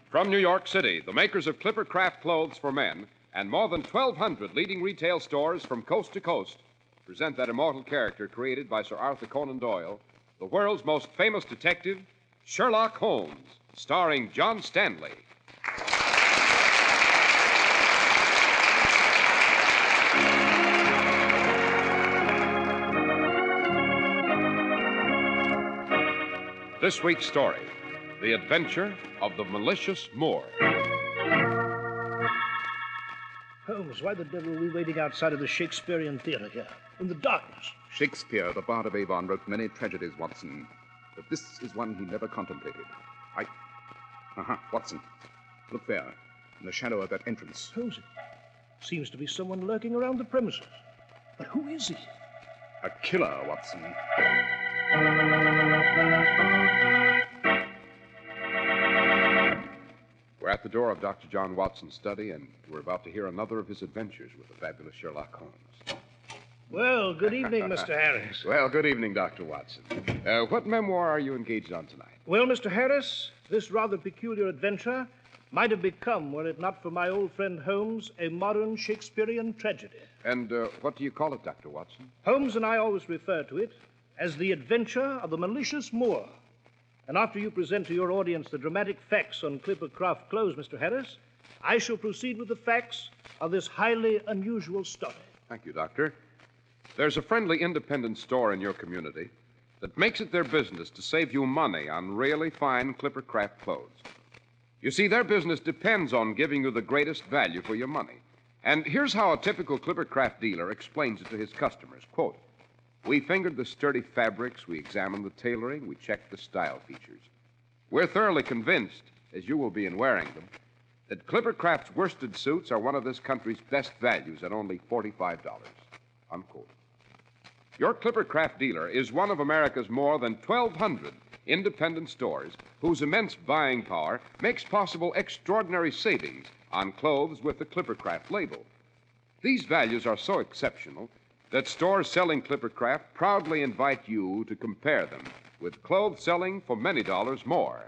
From New York City, the makers of Clipper Craft clothes for men and more than 1,200 leading retail stores from coast to coast present that immortal character created by Sir Arthur Conan Doyle, the world's most famous detective, Sherlock Holmes, starring John Stanley. This week's story, The Adventure of the Malicious Moor. Holmes, why the devil are we waiting outside of the Shakespearean theater here, in the darkness? Shakespeare, the Bard of Avon, wrote many tragedies, Watson. But this is one he never contemplated. Watson. Look there, in the shadow of that entrance. Holmes, it seems to be someone lurking around the premises. But who is he? A killer, Watson. We're at the door of Dr. John Watson's study, and we're about to hear another of his adventures with the fabulous Sherlock Holmes. Well, good evening, Mr. Harris. Well, good evening, Dr. Watson. What memoir are you engaged on tonight? Well, Mr. Harris, this rather peculiar adventure might have become, were it not for my old friend Holmes, a modern Shakespearean tragedy. And what do you call it, Dr. Watson? Holmes and I always refer to it as the adventure of the malicious Moor. And after you present to your audience the dramatic facts on Clipper Craft clothes, Mr. Harris, I shall proceed with the facts of this highly unusual story. Thank you, Doctor. There's a friendly independent store in your community that makes it their business to save you money on really fine Clipper Craft clothes. You see, their business depends on giving you the greatest value for your money. And here's how a typical Clipper Craft dealer explains it to his customers. Quote, "We fingered the sturdy fabrics, we examined the tailoring, we checked the style features. We're thoroughly convinced, as you will be in wearing them, that Clipper Craft's worsted suits are one of this country's best values at only $45, unquote. Your Clipper Craft dealer is one of America's more than 1,200 independent stores whose immense buying power makes possible extraordinary savings on clothes with the Clipper Craft label. These values are so exceptional that stores selling Clipper Craft proudly invite you to compare them with clothes selling for many dollars more.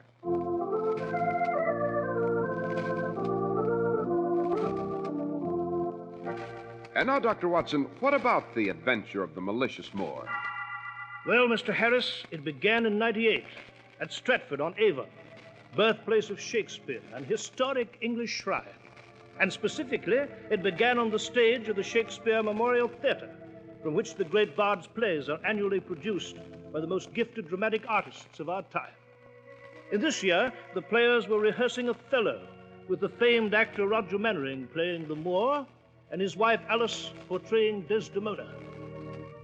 And now, Dr. Watson, what about the adventure of the malicious Moor? Well, Mr. Harris, it began in '98 at Stratford-on-Avon, birthplace of Shakespeare, an historic English shrine. And specifically, it began on the stage of the Shakespeare Memorial Theater, from which the great bard's plays are annually produced by the most gifted dramatic artists of our time. In this year, the players were rehearsing Othello, with the famed actor Roger Mannering playing the Moor and his wife Alice portraying Desdemona.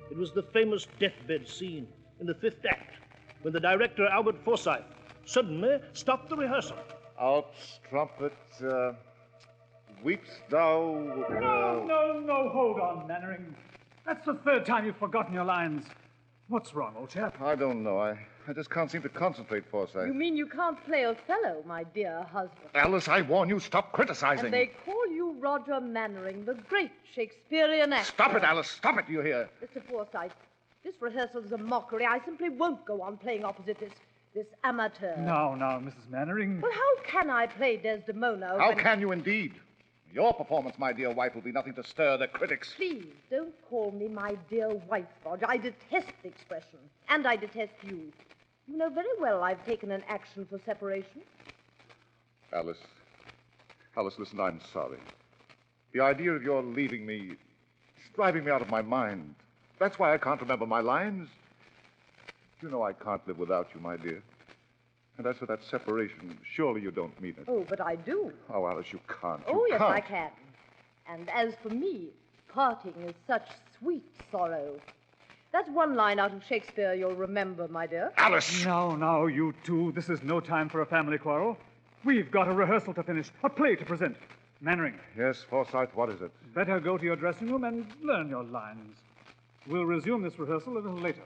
It was the famous deathbed scene in the fifth act, when the director, Albert Forsyth, suddenly stopped the rehearsal. Out, trumpet, weeps thou... No, hold on, Mannering. That's the third time you've forgotten your lines. What's wrong, old chap? I don't know. I just can't seem to concentrate, Forsyth. You mean you can't play Othello, my dear husband? Alice, I warn you, stop criticizing. And they call you Roger Mannering, the great Shakespearean actor. Stop it, Alice. Stop it, you hear? Mr. Forsyth, this rehearsal is a mockery. I simply won't go on playing opposite this amateur. No, Mrs. Mannering. Well, how can I play Desdemona How can you indeed? Your performance, my dear wife, will be nothing to stir the critics. Please, don't call me my dear wife, Roger. I detest the expression. And I detest you. You know very well I've taken an action for separation. Alice, listen, I'm sorry. The idea of your leaving me is driving me out of my mind. That's why I can't remember my lines. You know I can't live without you, my dear. And as for that separation, surely you don't mean it. Oh, but I do. Oh, Alice, you can't. Yes, I can. And as for me, parting is such sweet sorrow. That's one line out of Shakespeare you'll remember, my dear. Alice! No, you two. This is no time for a family quarrel. We've got a rehearsal to finish, a play to present. Mannering. Yes, Forsyth, what is it? Better go to your dressing room and learn your lines. We'll resume this rehearsal a little later.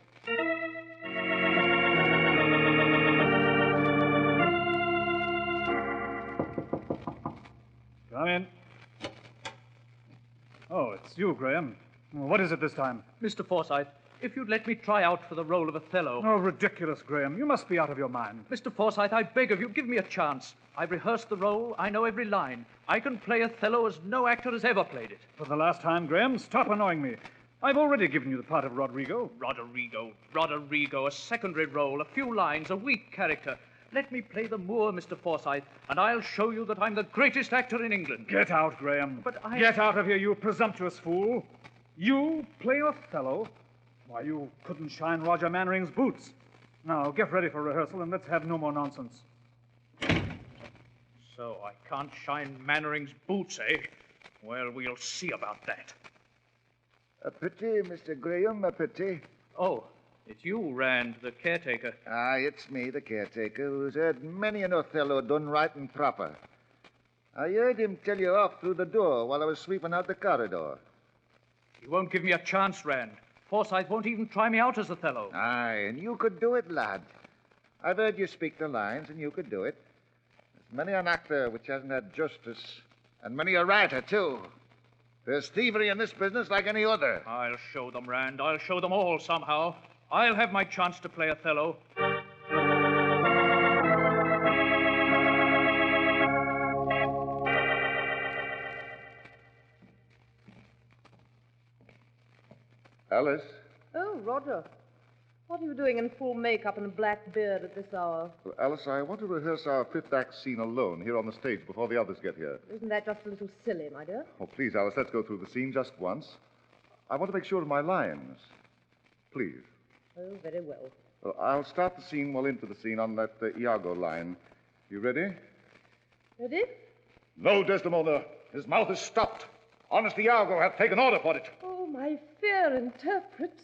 Come in. Oh, it's you, Graham. What is it this time? Mr. Forsyth, if you'd let me try out for the role of Othello. Oh, ridiculous, Graham. You must be out of your mind. Mr. Forsyth, I beg of you, give me a chance. I've rehearsed the role. I know every line. I can play Othello as no actor has ever played it. For the last time, Graham, stop annoying me. I've already given you the part of Rodrigo. Rodrigo, a secondary role, a few lines, a weak character. Let me play the Moor, Mr. Forsyth, and I'll show you that I'm the greatest actor in England. Get out, Graham. But Get out of here, you presumptuous fool. You play Othello? Why, you couldn't shine Roger Mannering's boots. Now, get ready for rehearsal, and let's have no more nonsense. So I can't shine Mannering's boots, eh? Well, we'll see about that. A pity, Mr. Graham, a pity. Oh, it's you, Rand, the caretaker. Aye, it's me, the caretaker, who's heard many an Othello done right and proper. I heard him tell you off through the door while I was sweeping out the corridor. You won't give me a chance, Rand. Forsyth won't even try me out as Othello. Aye, and you could do it, lad. I've heard you speak the lines, and you could do it. There's many an actor which hasn't had justice, and many a writer, too. There's thievery in this business like any other. I'll show them, Rand. I'll show them all somehow. I'll have my chance to play Othello. Alice? Oh, Roger. What are you doing in full makeup and a black beard at this hour? Well, Alice, I want to rehearse our fifth act scene alone here on the stage before the others get here. Isn't that just a little silly, my dear? Oh, please, Alice, let's go through the scene just once. I want to make sure of my lines. Please. Oh, very well. Well, I'll start the scene well into the scene on that Iago line. You ready? Ready? No, Desdemona. His mouth is stopped. Honest Iago hath taken order for it. Oh, my fair interprets.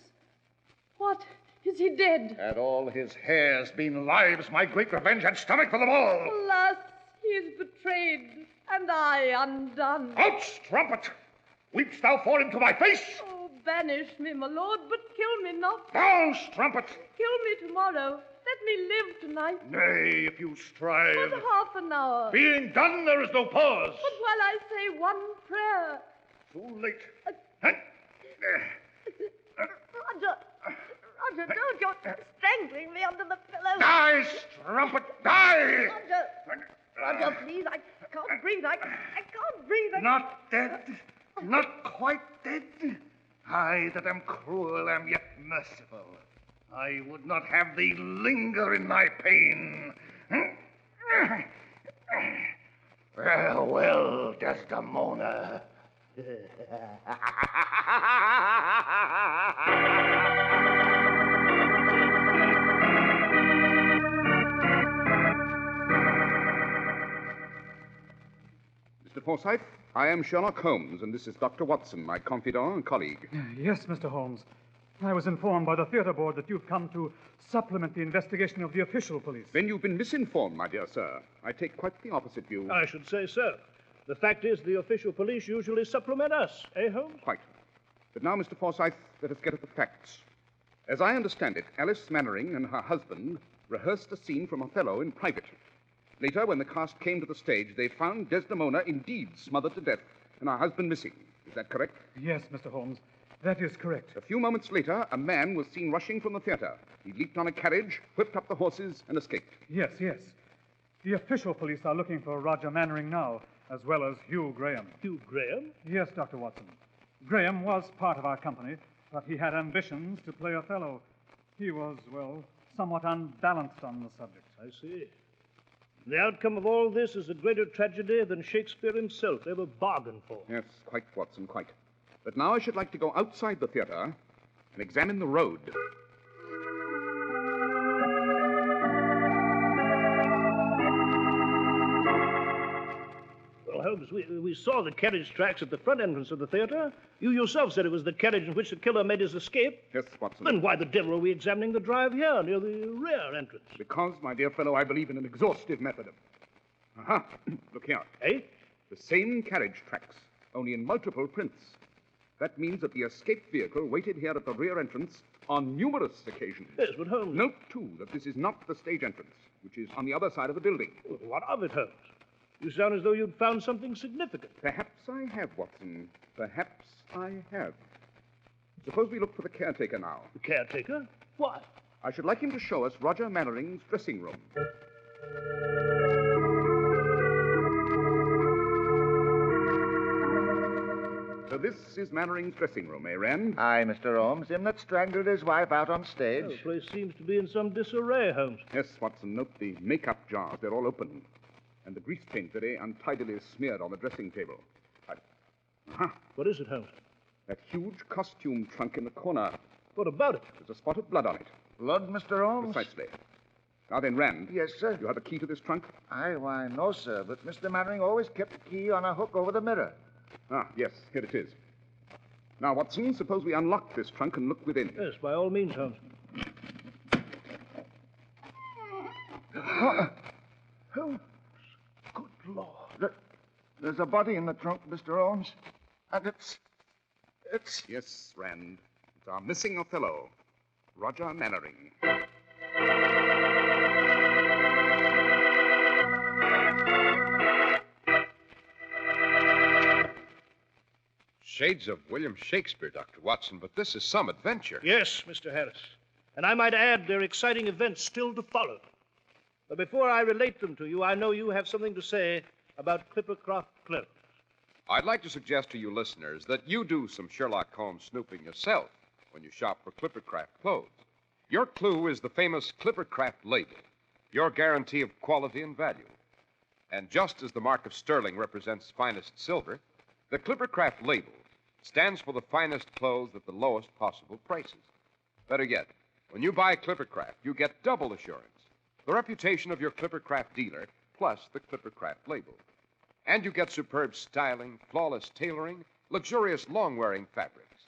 What? Is he dead? Had all his hairs been lives, my great revenge had stomach for them all. Alas, he is betrayed, and I undone. Out, strumpet! Weepst thou for him to my face? Oh, banish me, my lord, but kill me not. Down, strumpet! Kill me tomorrow. Let me live tonight. Nay, if you strive. But half an hour. Being done, there is no pause. But while I say one prayer. Too late. Roger, don't. You're strangling me under the pillow. Die, strumpet, die! Roger, please. I can't breathe. I can't breathe. Not dead. Not quite dead. I that am cruel am yet merciful. I would not have thee linger in thy pain. Farewell, Desdemona. Mr. Forsyth, I am Sherlock Holmes, and this is Dr. Watson, my confidant and colleague. Yes, Mr. Holmes. I was informed by the theater board that you've come to supplement the investigation of the official police. Then you've been misinformed, my dear sir. I take quite the opposite view. I should say so. The fact is, the official police usually supplement us, eh, Holmes? Quite. But now, Mr. Forsyth, let us get at the facts. As I understand it, Alice Mannering and her husband rehearsed a scene from Othello in private. Later, when the cast came to the stage, they found Desdemona indeed smothered to death and her husband missing. Is that correct? Yes, Mr. Holmes. That is correct. A few moments later, a man was seen rushing from the theater. He leaped on a carriage, whipped up the horses, and escaped. Yes. The official police are looking for Roger Mannering now, as well as Hugh Graham. Hugh Graham? Yes, Dr. Watson. Graham was part of our company, but he had ambitions to play Othello. He was, well, somewhat unbalanced on the subject. I see. The outcome of all this is a greater tragedy than Shakespeare himself ever bargained for. Yes, quite, Watson, quite. But now I should like to go outside the theater and examine the road. Well, Holmes, we saw the carriage tracks at the front entrance of the theater. You yourself said it was the carriage in which the killer made his escape. Yes, Watson. Then why the devil are we examining the drive here, near the rear entrance? Because, my dear fellow, I believe in an exhaustive method. Aha! Look here. Eh? The same carriage tracks, only in multiple prints. That means that the escape vehicle waited here at the rear entrance on numerous occasions. Yes, but Holmes... Note, too, that this is not the stage entrance, which is on the other side of the building. Well, what of it, Holmes? You sound as though you'd found something significant. Perhaps I have, Watson. Perhaps I have. Suppose we look for the caretaker now. The caretaker? Why? I should like him to show us Roger Mannering's dressing room. So this is Mannering's dressing room, eh, Rand? Aye, Mr. Holmes. Him that strangled his wife out on stage. Well, the place seems to be in some disarray, Holmes. Yes, Watson. Note the makeup jars. They're all open. And the grease paint very untidily smeared on the dressing table. Aha. What is it, Holmes? That huge costume trunk in the corner. What about it? There's a spot of blood on it. Blood, Mr. Holmes? Precisely. Now then, Rand. Yes, sir. You have a key to this trunk? Aye, why, no, sir. But Mr. Mannering always kept the key on a hook over the mirror. Ah, yes, here it is. Now, Watson, suppose we unlock this trunk and look within. Yes, by all means, Holmes. Holmes. Good Lord. There's a body in the trunk, Mr. Holmes. And it's... Yes, Rand. It's our missing Othello, Roger Mannering. Shades of William Shakespeare, Dr. Watson, but this is some adventure. Yes, Mr. Harris. And I might add, there are exciting events still to follow. But before I relate them to you, I know you have something to say about Clippercroft clothes. I'd like to suggest to you listeners that you do some Sherlock Holmes snooping yourself when you shop for Clippercraft clothes. Your clue is the famous Clippercraft label, your guarantee of quality and value. And just as the mark of sterling represents finest silver, the Clippercraft label stands for the finest clothes at the lowest possible prices. Better yet, when you buy Clippercraft, you get double assurance. The reputation of your Clippercraft dealer, plus the Clippercraft label. And you get superb styling, flawless tailoring, luxurious long-wearing fabrics.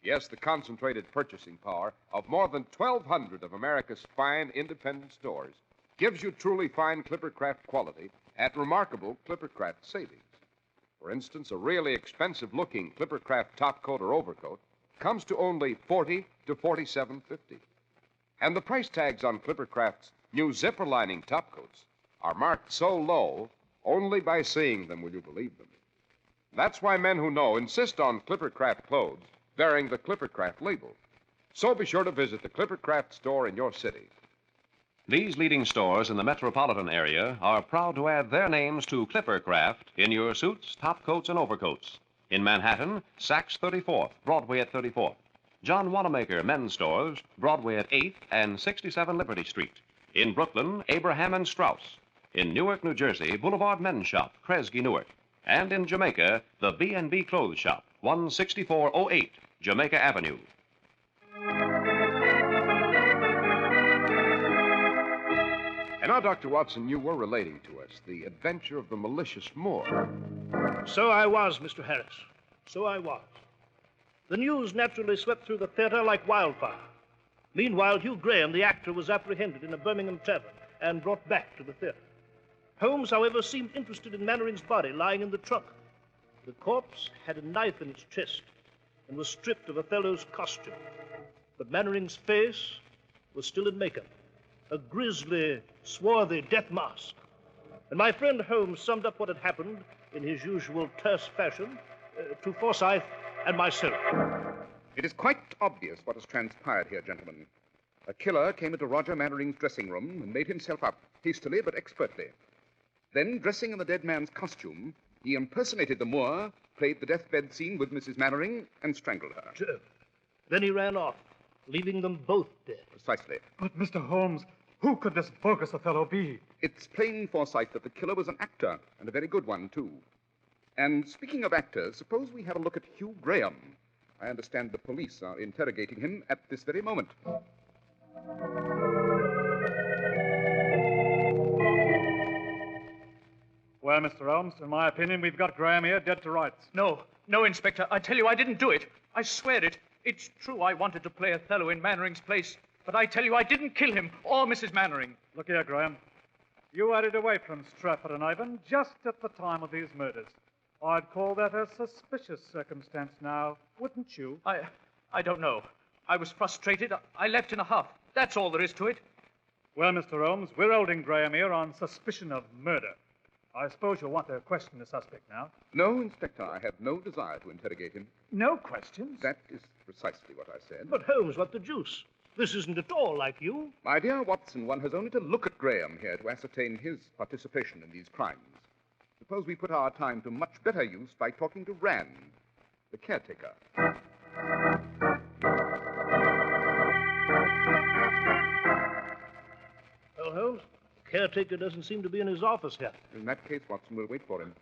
Yes, the concentrated purchasing power of more than 1,200 of America's fine independent stores gives you truly fine Clippercraft quality at remarkable Clippercraft savings. For instance, a really expensive-looking Clippercraft top coat or overcoat comes to only $40 to $47.50. And the price tags on Clippercraft's new zipper lining top coats are marked so low, only by seeing them will you believe them. That's why men who know insist on Clippercraft clothes bearing the Clippercraft label. So be sure to visit the Clippercraft store in your city. These leading stores in the metropolitan area are proud to add their names to Clippercraft in your suits, top coats, and overcoats. In Manhattan, Saks 34th, Broadway at 34th. John Wanamaker Men's Stores, Broadway at 8th and 67 Liberty Street. In Brooklyn, Abraham and Strauss. In Newark, New Jersey, Boulevard Men's Shop, Kresge, Newark. And in Jamaica, the B&B Clothes Shop, 16408 Jamaica Avenue. And now, Dr. Watson, you were relating to us the adventure of the malicious Moor. So I was, Mr. Harris. So I was. The news naturally swept through the theater like wildfire. Meanwhile, Hugh Graham, the actor, was apprehended in a Birmingham tavern and brought back to the theater. Holmes, however, seemed interested in Mannering's body lying in the trunk. The corpse had a knife in its chest and was stripped of Othello's costume. But Mannering's face was still in makeup, a grisly, swarthy death mask. And my friend Holmes summed up what had happened in his usual terse fashion to Forsyth and myself. It is quite obvious what has transpired here, gentlemen. A killer came into Roger Mannering's dressing room and made himself up, hastily but expertly. Then, dressing in the dead man's costume, he impersonated the Moor, played the deathbed scene with Mrs. Mannering, and strangled her. Sure. Then he ran off, leaving them both dead. Precisely. But, Mr. Holmes, who could this bogus Othello be? It's plain, Forsyth, that the killer was an actor, and a very good one, too. And speaking of actors, suppose we have a look at Hugh Graham. I understand the police are interrogating him at this very moment. Well, Mr. Holmes, in my opinion, we've got Graham here dead to rights. No, Inspector. I tell you, I didn't do it. I swear it. It's true I wanted to play Othello in Mannering's place, but I tell you, I didn't kill him or Mrs. Mannering. Look here, Graham. You added away from Stratford and Avon just at the time of these murders. I'd call that a suspicious circumstance now, wouldn't you? I don't know. I was frustrated. I left in a huff. That's all there is to it. Well, Mr. Holmes, we're holding Graham here on suspicion of murder. I suppose you'll want to question the suspect now. No, Inspector, I have no desire to interrogate him. No questions? That is precisely what I said. But Holmes, what the deuce? This isn't at all like you. My dear Watson, one has only to look at Graham here to ascertain his participation in these crimes. Suppose we put our time to much better use by talking to Rand, the caretaker. Well, Holmes, the caretaker doesn't seem to be in his office yet. In that case, Watson, we'll wait for him.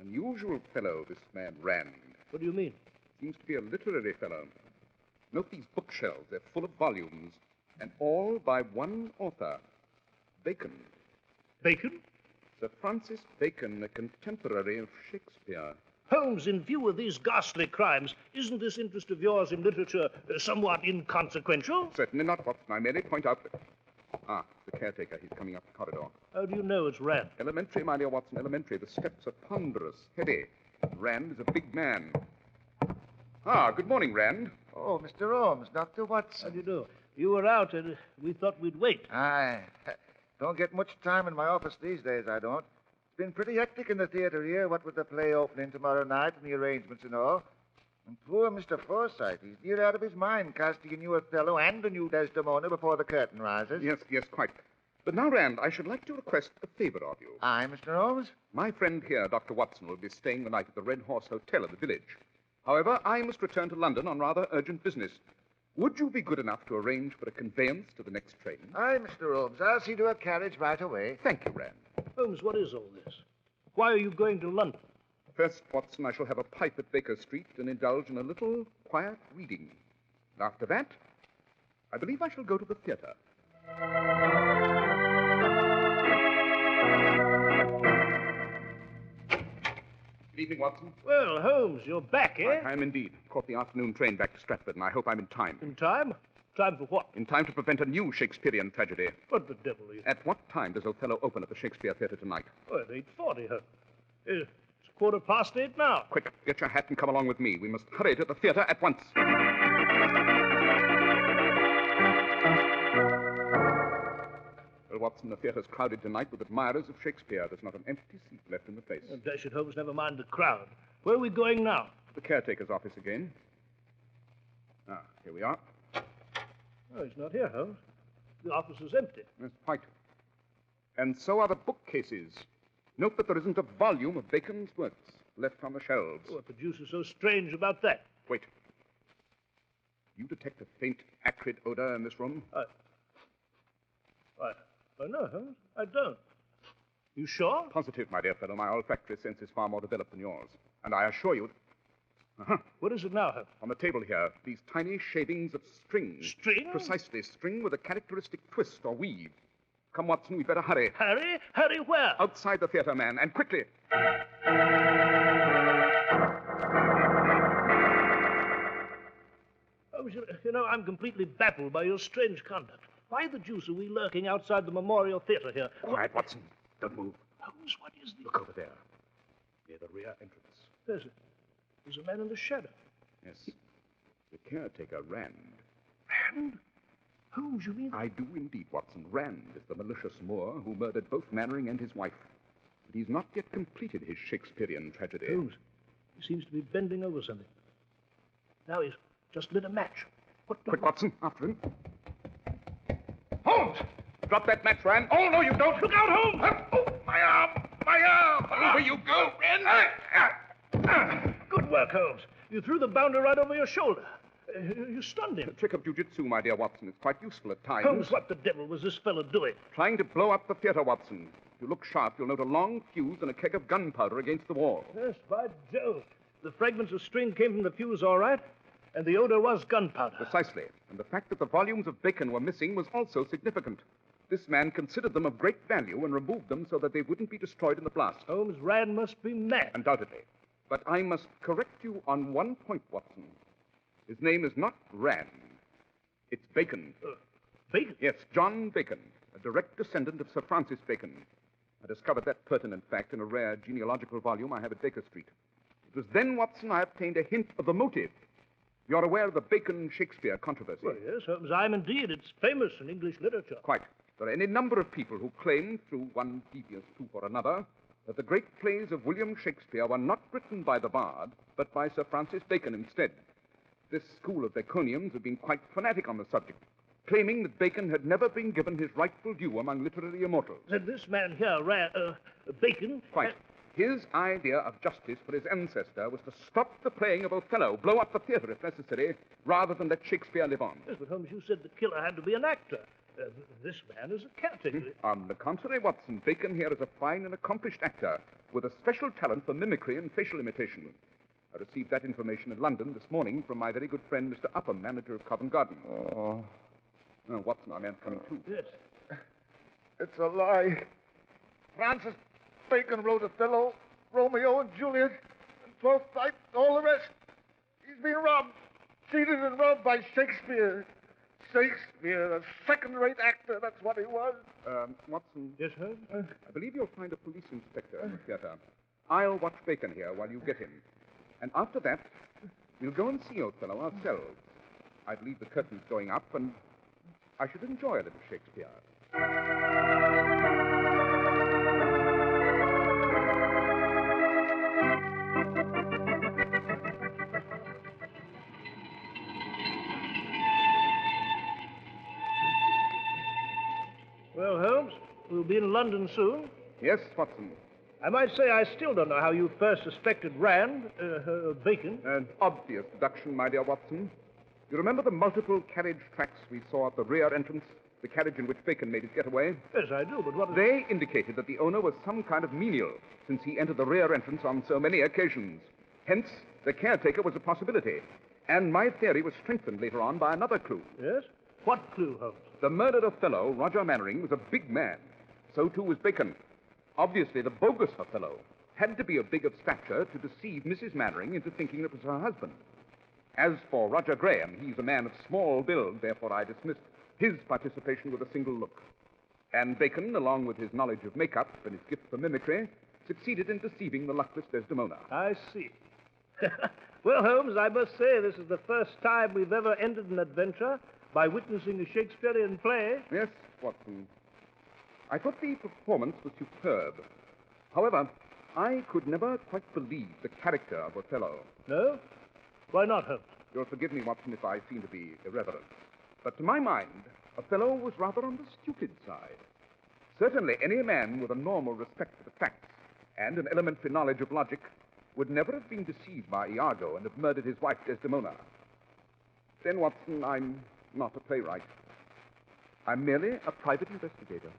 Unusual fellow, this man Rand. What do you mean? Seems to be a literary fellow. Note these bookshelves. They're full of volumes, and all by one author, Bacon. Bacon? Sir Francis Bacon, a contemporary of Shakespeare. Holmes, in view of these ghastly crimes, isn't this interest of yours in literature somewhat inconsequential? Certainly not, Watson. I merely point out that... Ah, the caretaker. He's coming up the corridor. How do you know it's Rand? Elementary, my dear Watson, elementary. The steps are ponderous, heady. Rand is a big man. Ah, good morning, Rand. Oh, Mr. Holmes, Dr. Watson. How do you do? You were out, and we thought we'd wait. I don't get much time in my office these days, I don't. It's been pretty hectic in the theater here, what with the play opening tomorrow night and the arrangements and all. And poor Mr. Forsyth, he's near out of his mind casting a new Othello and a new Desdemona before the curtain rises. Yes, quite. But now, Rand, I should like to request a favor of you. Aye, Mr. Holmes? My friend here, Dr. Watson, will be staying the night at the Red Horse Hotel in the village. However, I must return to London on rather urgent business. Would you be good enough to arrange for a conveyance to the next train? Aye, Mr. Holmes. I'll see to a carriage right away. Thank you, Rand. Holmes, what is all this? Why are you going to London? First, Watson, I shall have a pipe at Baker Street and indulge in a little quiet reading. And after that, I believe I shall go to the theater. Good evening, Watson. Well, Holmes, you're back, eh? I am indeed. Caught the afternoon train back to Stratford, and I hope I'm in time. In time? Time for what? In time to prevent a new Shakespearean tragedy. What the devil are you... At what time does Othello open at the Shakespeare Theatre tonight? Oh, at 8:40, Holmes. It's 8:15 now. Quick, get your hat and come along with me. We must hurry to the theatre at once. Well, Watson, the theatre's crowded tonight with admirers of Shakespeare. There's not an empty seat left in the place. Oh, dash it, Holmes, never mind the crowd. Where are we going now? To the caretaker's office again. Ah, here we are. Oh, he's not here, Holmes. The office is empty. Yes, quite. And so are the bookcases. Note that there isn't a volume of Bacon's works left on the shelves. What the deuce is so strange about that? Wait. You detect a faint, acrid odor in this room? No, Holmes, I don't. You sure? Positive, my dear fellow. My olfactory sense is far more developed than yours. And I assure you... What is it now, Holmes? On the table here, these tiny shavings of string. String? Precisely, string with a characteristic twist or weave. Come, Watson, we'd better hurry. Hurry? Hurry where? Outside the theater, man, and quickly. Holmes, you know, I'm completely baffled by your strange conduct. Why the deuce are we lurking outside the Memorial Theater here? Quiet, Watson. Don't move. Holmes, what is the... Look over there, near the rear entrance. There's a man in the shadow. Yes. The caretaker, Rand. Rand? Holmes, you mean... I do indeed, Watson. Rand is the malicious Moor who murdered both Mannering and his wife. But he's not yet completed his Shakespearean tragedy. Holmes, he seems to be bending over something. Now he's just lit a match. Quick, Watson, after him. Holmes! Drop that match, Rand. Oh, no, you don't. Look out, Holmes! Oh, my arm! My arm! Over you go, Rand! Good work, Holmes. You threw the bounder right over your shoulder. You stunned him. The trick of jujitsu, my dear Watson, is quite useful at times. Holmes, what the devil was this fellow doing? Trying to blow up the theater, Watson. If you look sharp, you'll note a long fuse and a keg of gunpowder against the wall. Yes, by Jove. The fragments of string came from the fuse, all right, and the odor was gunpowder. Precisely. And the fact that the volumes of Bacon were missing was also significant. This man considered them of great value and removed them so that they wouldn't be destroyed in the blast. Holmes, Rand must be mad. Undoubtedly. But I must correct you on one point, Watson. His name is not Rand. It's Bacon. Bacon? Yes, John Bacon, a direct descendant of Sir Francis Bacon. I discovered that pertinent fact in a rare genealogical volume I have at Baker Street. It was then, Watson, I obtained a hint of the motive. You're aware of the Bacon-Shakespeare controversy? Well, yes, Holmes, I'm indeed. It's famous in English literature. Quite. There are any number of people who claim, through one devious proof or another, that the great plays of William Shakespeare were not written by the bard, but by Sir Francis Bacon instead. This school of Baconians have been quite fanatic on the subject, claiming that Bacon had never been given his rightful due among literary immortals. Then this man here, Bacon... Quite. His idea of justice for his ancestor was to stop the playing of Othello, blow up the theatre if necessary, rather than let Shakespeare live on. Yes, but Holmes, you said the killer had to be an actor. This man is a caretaker. On the contrary, Watson, Bacon here is a fine and accomplished actor with a special talent for mimicry and facial imitation. I received that information in London this morning from my very good friend, Mr. Upham, manager of Covent Garden. Oh, Watson, our man coming too. Yes. It's a lie. Francis Bacon wrote Othello, Romeo and Juliet, and Twelfth Night, and all the rest. He's been robbed, cheated and robbed by Shakespeare. Shakespeare, a second-rate actor, that's what he was. Watson. Yes, Holmes? I believe you'll find a police inspector in the theatre. I'll watch Bacon here while you get him. And after that, we'll go and see Othello ourselves. I believe the curtain's going up, and I should enjoy a little Shakespeare. Well, Holmes, we'll be in London soon. Yes, Watson. I might say I still don't know how you first suspected Bacon. An obvious deduction, my dear Watson. You remember the multiple carriage tracks we saw at the rear entrance? The carriage in which Bacon made his getaway? Yes, I do, but what... They indicated that the owner was some kind of menial, since he entered the rear entrance on so many occasions. Hence, the caretaker was a possibility. And my theory was strengthened later on by another clue. Yes? What clue, Holmes? The murdered Othello, Roger Mannering, was a big man. So too was Bacon. Obviously, the bogus Othello had to be of big of stature to deceive Mrs. Mannering into thinking it was her husband. As for Roger Graham, he's a man of small build, therefore I dismissed his participation with a single look. And Bacon, along with his knowledge of makeup and his gift for mimicry, succeeded in deceiving the luckless Desdemona. I see. Well, Holmes, I must say this is the first time we've ever ended an adventure by witnessing a Shakespearean play. Yes, Watson. I thought the performance was superb. However, I could never quite believe the character of Othello. No? Why not, Holmes? You'll forgive me, Watson, if I seem to be irreverent. But to my mind, Othello was rather on the stupid side. Certainly, any man with a normal respect for the facts and an elementary knowledge of logic would never have been deceived by Iago and have murdered his wife Desdemona. Then, Watson, I'm not a playwright. I'm merely a private investigator.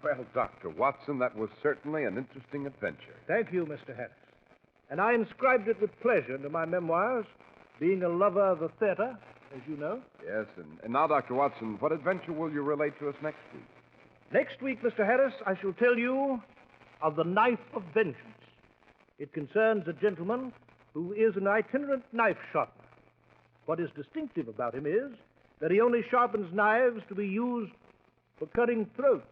Well, Dr. Watson, that was certainly an interesting adventure. Thank you, Mr. Harris. And I inscribed it with pleasure into my memoirs, being a lover of the theater, as you know. Yes, and now, Dr. Watson, what adventure will you relate to us next week? Next week, Mr. Harris, I shall tell you of the knife of vengeance. It concerns a gentleman who is an itinerant knife sharpener. What is distinctive about him is that he only sharpens knives to be used for cutting throats.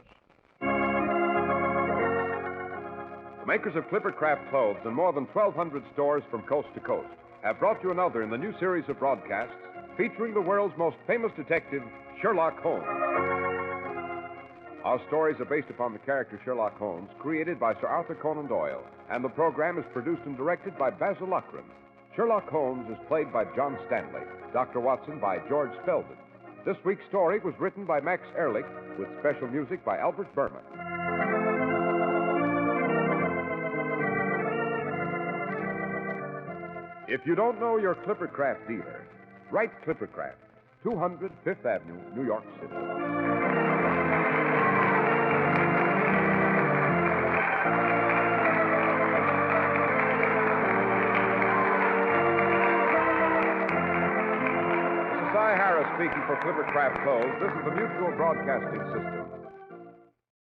The makers of Clipper Craft clothes in more than 1,200 stores from coast to coast have brought you another in the new series of broadcasts featuring the world's most famous detective, Sherlock Holmes. Our stories are based upon the character Sherlock Holmes, created by Sir Arthur Conan Doyle, and the program is produced and directed by Basil Loughrane. Sherlock Holmes is played by John Stanley, Dr. Watson by George Spelden. This week's story was written by Max Ehrlich, with special music by Albert Berman. If you don't know your Clipper Craft dealer, write Clipper Craft, 200 Fifth Avenue, New York City. This is Cy Harris speaking for Clipper Craft Clothes. This is the Mutual Broadcasting System.